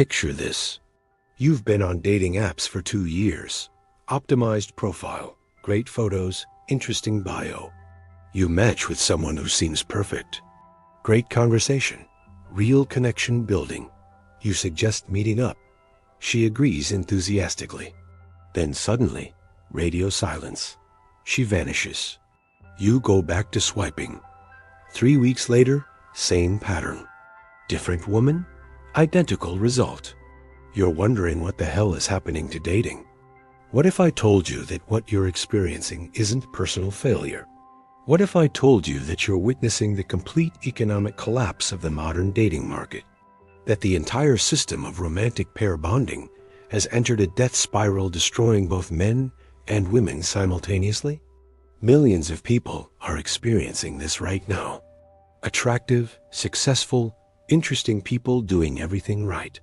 Picture this. You've been on dating apps for 2 years. Optimized profile, great photos, interesting bio. You match with someone who seems perfect. Great conversation, real connection building. You suggest meeting up. She agrees enthusiastically. Then suddenly, radio silence. She vanishes. You go back to swiping. 3 weeks later, same pattern. Different woman, identical result. You're wondering what the hell is happening to dating. What if I told you that what you're experiencing isn't personal failure? What if I told you that you're witnessing the complete economic collapse of the modern dating market? That the entire system of romantic pair bonding has entered a death spiral, destroying both men and women simultaneously? Millions of people are experiencing this right now. Attractive, successful, interesting people doing everything right.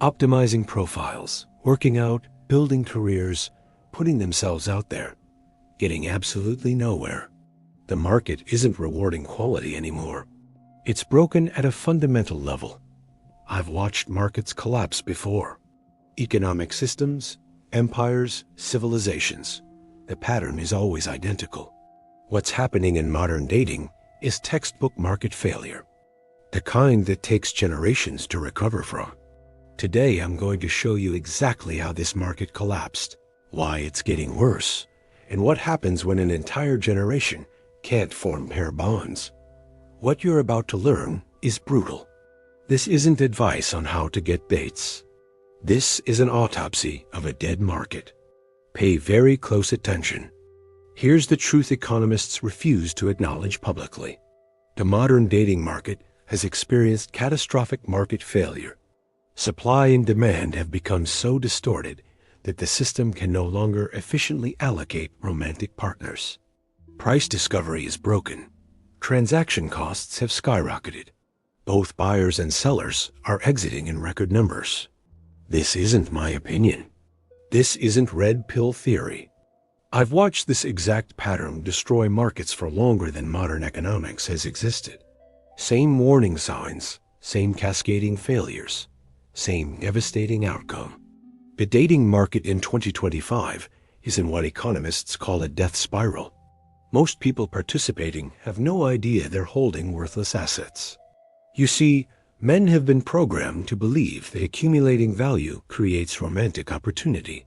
Optimizing profiles, working out, building careers, putting themselves out there, getting absolutely nowhere. The market isn't rewarding quality anymore. It's broken at a fundamental level. I've watched markets collapse before. Economic systems, empires, civilizations. The pattern is always identical. What's happening in modern dating is textbook market failure. The kind that takes generations to recover from. Today I'm going to show you exactly how this market collapsed, why it's getting worse, and what happens when an entire generation can't form pair bonds. What you're about to learn is brutal. This isn't advice on how to get dates. This is an autopsy of a dead market. Pay very close attention. Here's the truth economists refuse to acknowledge publicly. The modern dating market has experienced catastrophic market failure. Supply and demand have become so distorted that the system can no longer efficiently allocate romantic partners. Price discovery is broken. Transaction costs have skyrocketed. Both buyers and sellers are exiting in record numbers. This isn't my opinion. This isn't red pill theory. I've watched this exact pattern destroy markets for longer than modern economics has existed. Same warning signs, same cascading failures, same devastating outcome. The dating market in 2025 is in what economists call a death spiral. Most people participating have no idea they're holding worthless assets. You see, men have been programmed to believe that accumulating value creates romantic opportunity.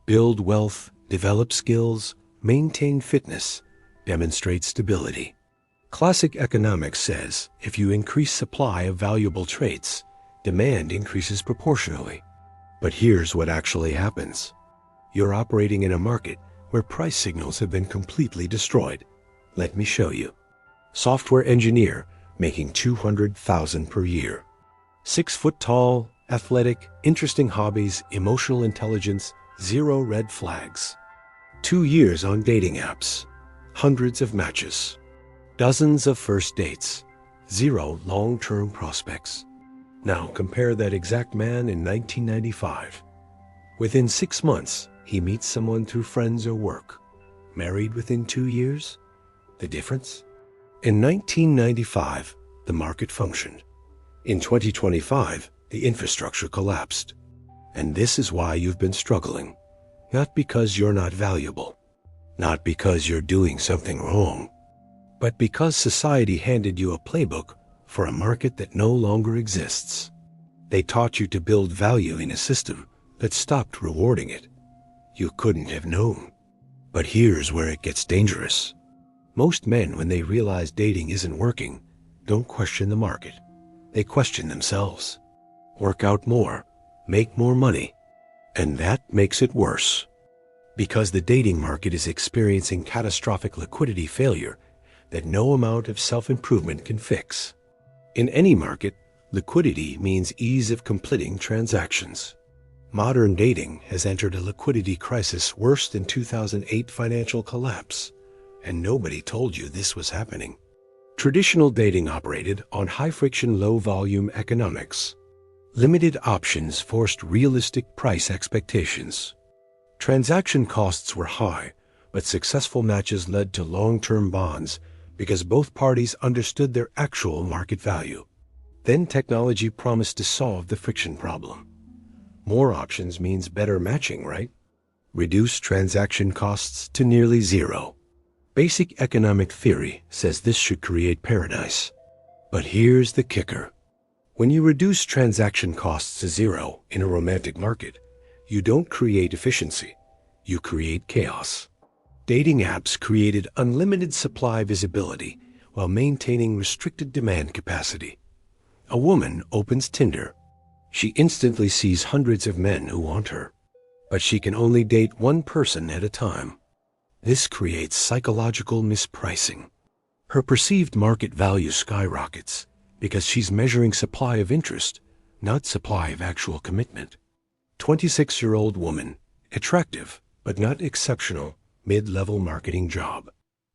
Build wealth, develop skills, maintain fitness, demonstrate stability. Classic economics says if you increase supply of valuable traits, demand increases proportionally. But here's what actually happens. You're operating in a market where price signals have been completely destroyed. Let me show you. Software engineer making $200,000 per year. 6 foot tall, athletic, interesting hobbies, emotional intelligence, 0 red flags. 2 years on dating apps, hundreds of matches, dozens of first dates, 0 long-term prospects. Now compare that exact man in 1995. Within 6 months, he meets someone through friends or work. Married within 2 years? The difference? In 1995, the market functioned. In 2025, the infrastructure collapsed. And this is why you've been struggling. Not because you're not valuable, not because you're doing something wrong, but because society handed you a playbook for a market that no longer exists. They taught you to build value in a system that stopped rewarding it. You couldn't have known. But here's where it gets dangerous. Most men, when they realize dating isn't working, don't question the market. They question themselves. Work out more, make more money. And that makes it worse. Because the dating market is experiencing catastrophic liquidity failure that no amount of self-improvement can fix. In any market, liquidity means ease of completing transactions. Modern dating has entered a liquidity crisis worse than 2008 financial collapse, and nobody told you this was happening. Traditional dating operated on high-friction, low-volume economics. Limited options forced realistic price expectations. Transaction costs were high, but successful matches led to long-term bonds because both parties understood their actual market value. Then technology promised to solve the friction problem. More options means better matching, right? Reduce transaction costs to nearly zero. Basic economic theory says this should create paradise. But here's the kicker. When you reduce transaction costs to zero in a romantic market, you don't create efficiency, you create chaos. Dating apps created unlimited supply visibility while maintaining restricted demand capacity. A woman opens Tinder. She instantly sees hundreds of men who want her, but she can only date one person at a time. This creates psychological mispricing. Her perceived market value skyrockets because she's measuring supply of interest, not supply of actual commitment. 26-year-old woman, attractive but not exceptional, mid-level marketing job.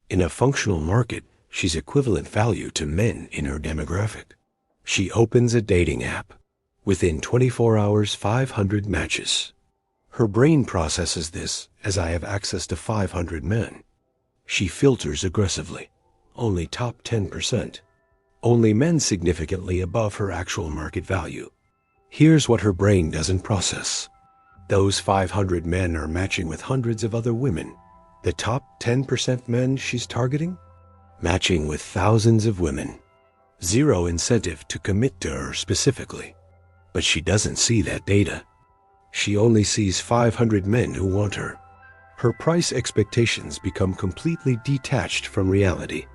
In a functional market, she's equivalent value to men in her demographic. She opens a dating app. Within 24 hours, 500 matches. Her brain processes this as I have access to 500 men. She filters aggressively. Only top 10%. Only men significantly above her actual market value. Here's what her brain doesn't process. Those 500 men are matching with hundreds of other women. The top 10% men she's targeting? Matching with thousands of women. Zero incentive to commit to her specifically. But she doesn't see that data. She only sees 500 men who want her. Her price expectations become completely detached from reality.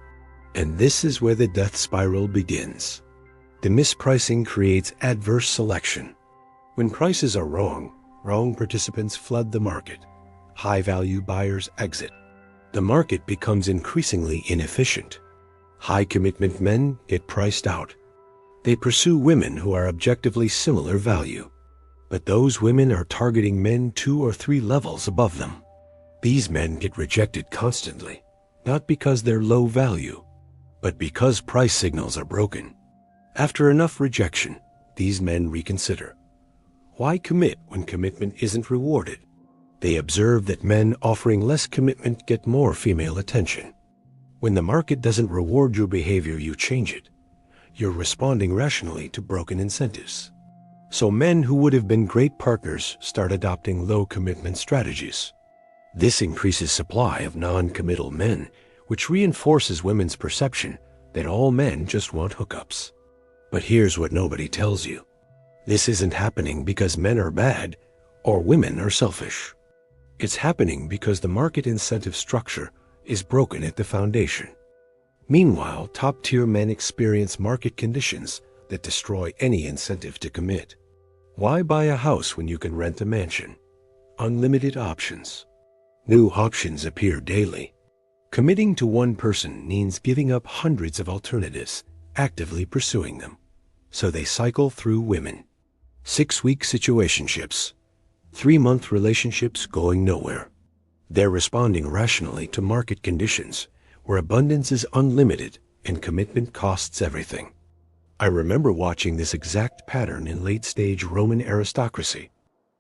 And this is where the death spiral begins. The mispricing creates adverse selection. When prices are wrong participants flood the market. High-value buyers exit. The market becomes increasingly inefficient. High-commitment men get priced out. They pursue women who are objectively similar value. But those women are targeting men 2 or 3 levels above them. These men get rejected constantly, not because they're low value, but because price signals are broken. After enough rejection, these men reconsider. Why commit when commitment isn't rewarded? They observe that men offering less commitment get more female attention. When the market doesn't reward your behavior, you change it. You're responding rationally to broken incentives. So men who would have been great partners start adopting low commitment strategies. This increases supply of non-committal men, which reinforces women's perception that all men just want hookups. But here's what nobody tells you. This isn't happening because men are bad or women are selfish. It's happening because the market incentive structure is broken at the foundation. Meanwhile, top-tier men experience market conditions that destroy any incentive to commit. Why buy a house when you can rent a mansion? Unlimited options. New options appear daily. Committing to one person means giving up hundreds of alternatives, actively pursuing them. So they cycle through women. 6-week situationships. 3-month relationships going nowhere. They're responding rationally to market conditions where abundance is unlimited and commitment costs everything. I remember watching this exact pattern in late-stage Roman aristocracy.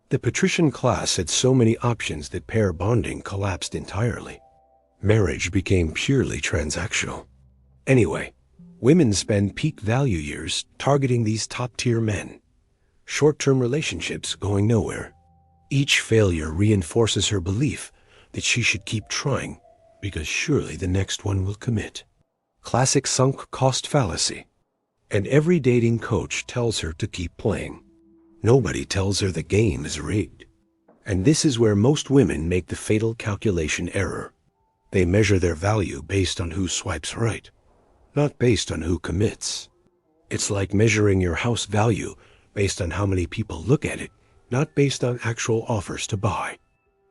The patrician class had so many options that pair bonding collapsed entirely. Marriage became purely transactional. Anyway, women spend peak value years targeting these top-tier men. Short-term relationships going nowhere. Each failure reinforces her belief that she should keep trying because surely the next one will commit. Classic sunk cost fallacy. And every dating coach tells her to keep playing. Nobody tells her the game is rigged. And this is where most women make the fatal calculation error. They measure their value based on who swipes right, not based on who commits. It's like measuring your house value based on how many people look at it, not based on actual offers to buy.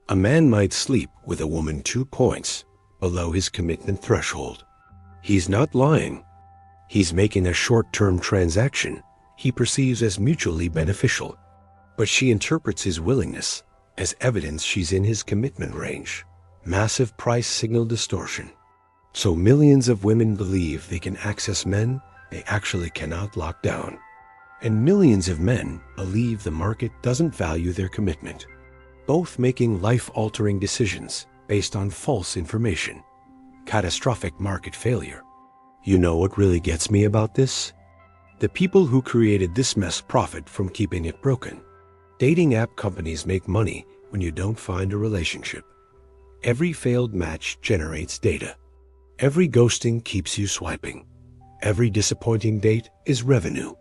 A man might sleep with a woman 2 points below his commitment threshold. He's not lying. He's making a short-term transaction he perceives as mutually beneficial, but she interprets his willingness as evidence she's in his commitment range. Massive price signal distortion. So millions of women believe they can access men they actually cannot lock down. And millions of men believe the market doesn't value their commitment, both making life-altering decisions based on false information. Catastrophic market failure. You know what really gets me about this? The people who created this mess profit from keeping it broken. Dating app companies make money when you don't find a relationship. Every failed match generates data. Every ghosting keeps you swiping. Every disappointing date is revenue.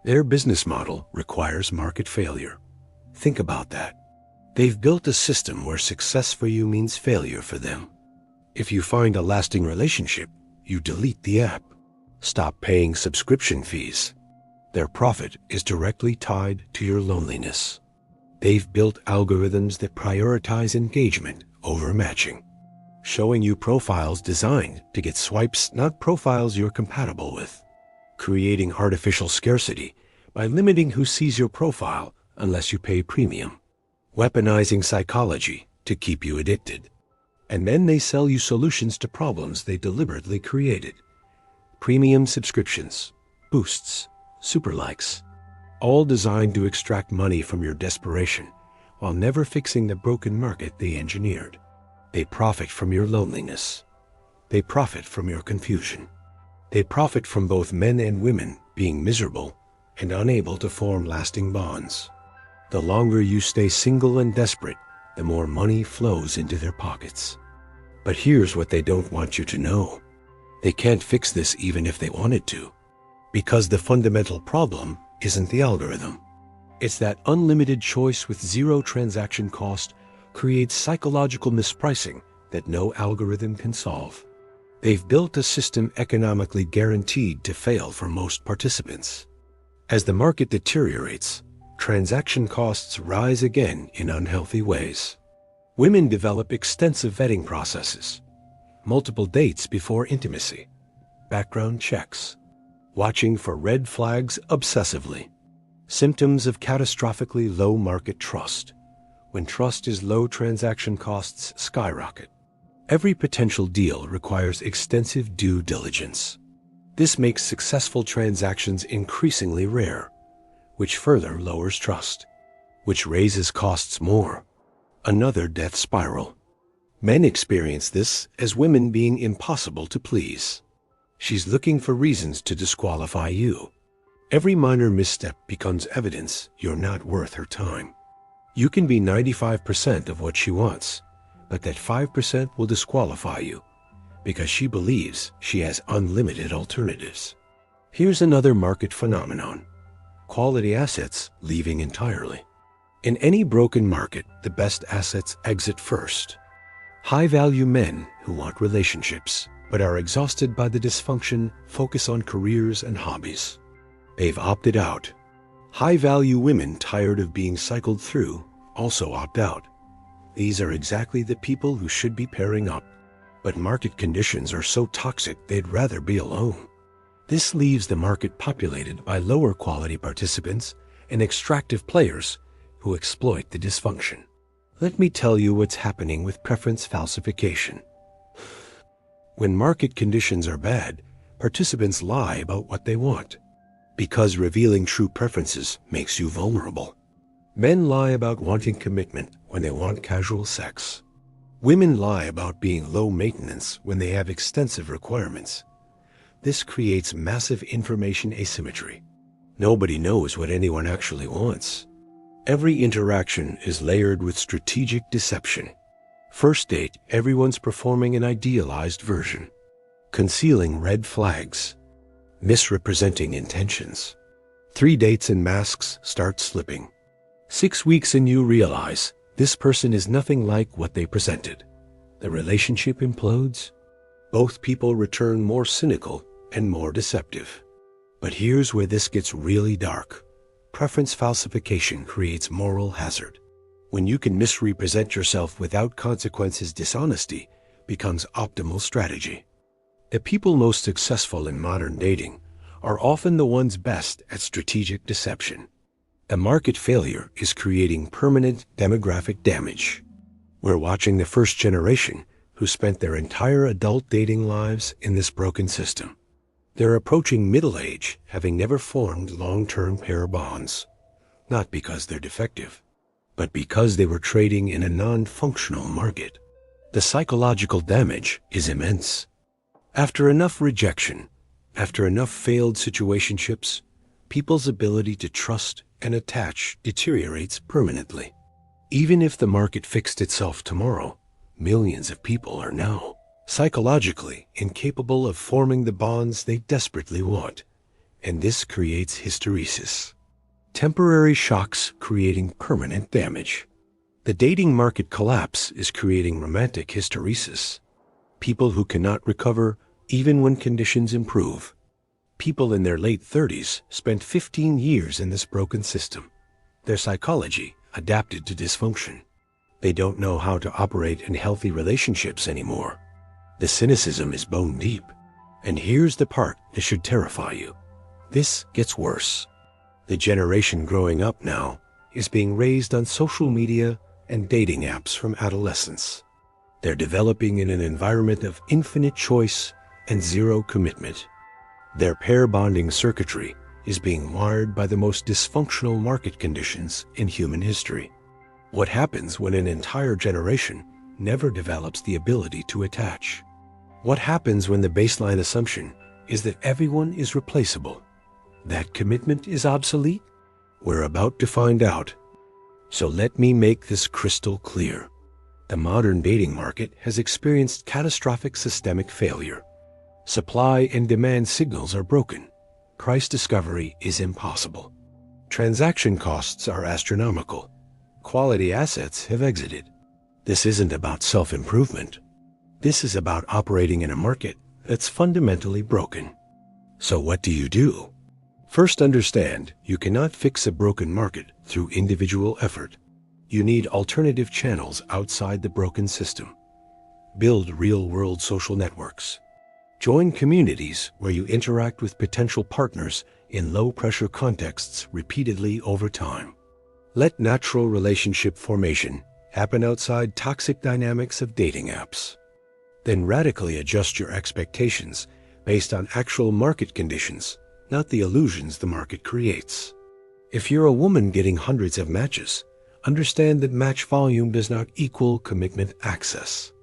Their business model requires market failure. Think about that. They've built a system where success for you means failure for them. If you find a lasting relationship, you delete the app. Stop paying subscription fees. Their profit is directly tied to your loneliness. They've built algorithms that prioritize engagement over matching, showing you profiles designed to get swipes, not profiles you're compatible with. Creating artificial scarcity by limiting who sees your profile unless you pay premium. Weaponizing psychology to keep you addicted. And then they sell you solutions to problems they deliberately created. Premium subscriptions, boosts, super likes, all designed to extract money from your desperation while never fixing the broken market they engineered. They profit from your loneliness. They profit from your confusion. They profit from both men and women being miserable and unable to form lasting bonds. The longer you stay single and desperate, the more money flows into their pockets. But here's what they don't want you to know. They can't fix this even if they wanted to, because the fundamental problem isn't the algorithm. It's that unlimited choice with zero transaction cost creates psychological mispricing that no algorithm can solve. They've built a system economically guaranteed to fail for most participants. As the market deteriorates, transaction costs rise again in unhealthy ways. Women develop extensive vetting processes, multiple dates before intimacy, background checks, watching for red flags obsessively, symptoms of catastrophically low market trust. When trust is low, transaction costs skyrocket. Every potential deal requires extensive due diligence. This makes successful transactions increasingly rare, which further lowers trust, which raises costs more. Another death spiral. Men experience this as women being impossible to please. She's looking for reasons to disqualify you. Every minor misstep becomes evidence you're not worth her time. You can be 95% of what she wants, but that 5% will disqualify you because she believes she has unlimited alternatives. Here's another market phenomenon. Quality assets leaving entirely. In any broken market, the best assets exit first. High-value men who want relationships but are exhausted by the dysfunction focus on careers and hobbies. They've opted out. High-value women tired of being cycled through also opt out. These are exactly the people who should be pairing up. But market conditions are so toxic they'd rather be alone. This leaves the market populated by lower quality participants and extractive players who exploit the dysfunction. Let me tell you what's happening with preference falsification. When market conditions are bad, participants lie about what they want, because revealing true preferences makes you vulnerable. Men lie about wanting commitment when they want casual sex. Women lie about being low maintenance when they have extensive requirements. This creates massive information asymmetry. Nobody knows what anyone actually wants. Every interaction is layered with strategic deception. First date, everyone's performing an idealized version, concealing red flags, misrepresenting intentions. 3 dates and masks start slipping. 6 weeks and you realize this person is nothing like what they presented. The relationship implodes. Both people return more cynical and more deceptive. But here's where this gets really dark. Preference falsification creates moral hazard. When you can misrepresent yourself without consequences, dishonesty becomes optimal strategy. The people most successful in modern dating are often the ones best at strategic deception. A market failure is creating permanent demographic damage. We're watching the first generation who spent their entire adult dating lives in this broken system. They're approaching middle age, having never formed long-term pair bonds, not because they're defective, but because they were trading in a non-functional market. The psychological damage is immense. After enough rejection, after enough failed situationships, people's ability to trust and attach deteriorates permanently. Even if the market fixed itself tomorrow, millions of people are now psychologically incapable of forming the bonds they desperately want, and this creates hysteresis. Temporary shocks creating permanent damage. The dating market collapse is creating romantic hysteresis. People who cannot recover even when conditions improve. People in their late 30s spent 15 years in this broken system. Their psychology adapted to dysfunction. They don't know how to operate in healthy relationships anymore. The cynicism is bone deep. And here's the part that should terrify you. This gets worse. The generation growing up now is being raised on social media and dating apps from adolescence. They're developing in an environment of infinite choice and zero commitment. Their pair bonding circuitry is being wired by the most dysfunctional market conditions in human history. What happens when an entire generation never develops the ability to attach? What happens when the baseline assumption is that everyone is replaceable? That commitment is obsolete? We're about to find out. So let me make this crystal clear. The modern dating market has experienced catastrophic systemic failure. Supply and demand signals are broken. Price discovery is impossible. Transaction costs are astronomical. Quality assets have exited. This isn't about self-improvement. This is about operating in a market that's fundamentally broken. So what do? First, understand you cannot fix a broken market through individual effort. You need alternative channels outside the broken system. Build real-world social networks. Join communities where you interact with potential partners in low-pressure contexts repeatedly over time. Let natural relationship formation happen outside toxic dynamics of dating apps. Then radically adjust your expectations based on actual market conditions, not the illusions the market creates. If you're a woman getting hundreds of matches, understand that match volume does not equal commitment access.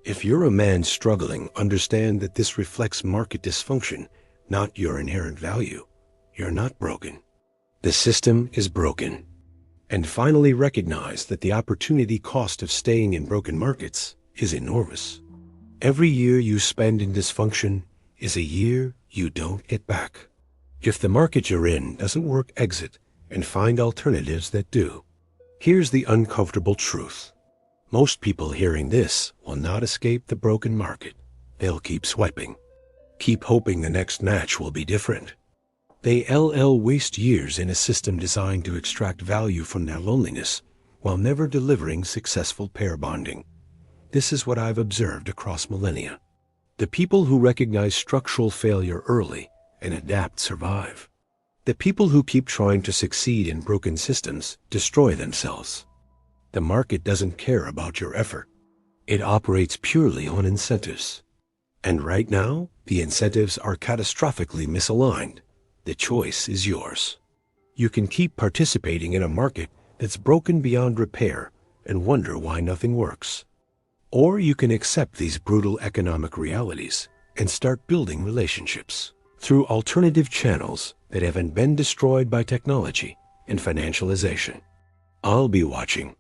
If you're a man struggling, understand that this reflects market dysfunction, not your inherent value. You're not broken. The system is broken. And finally recognize that the opportunity cost of staying in broken markets is enormous. Every year you spend in dysfunction is a year you don't get back. If the market you're in doesn't work, exit and find alternatives that do. Here's the uncomfortable truth. Most people hearing this will not escape the broken market. They'll keep swiping. Keep hoping the next match will be different. They waste years in a system designed to extract value from their loneliness while never delivering successful pair bonding. This is what I've observed across millennia. The people who recognize structural failure early and adapt survive. The people who keep trying to succeed in broken systems destroy themselves. The market doesn't care about your effort. It operates purely on incentives. And right now, the incentives are catastrophically misaligned. The choice is yours. You can keep participating in a market that's broken beyond repair and wonder why nothing works. Or you can accept these brutal economic realities and start building relationships through alternative channels that haven't been destroyed by technology and financialization. I'll be watching.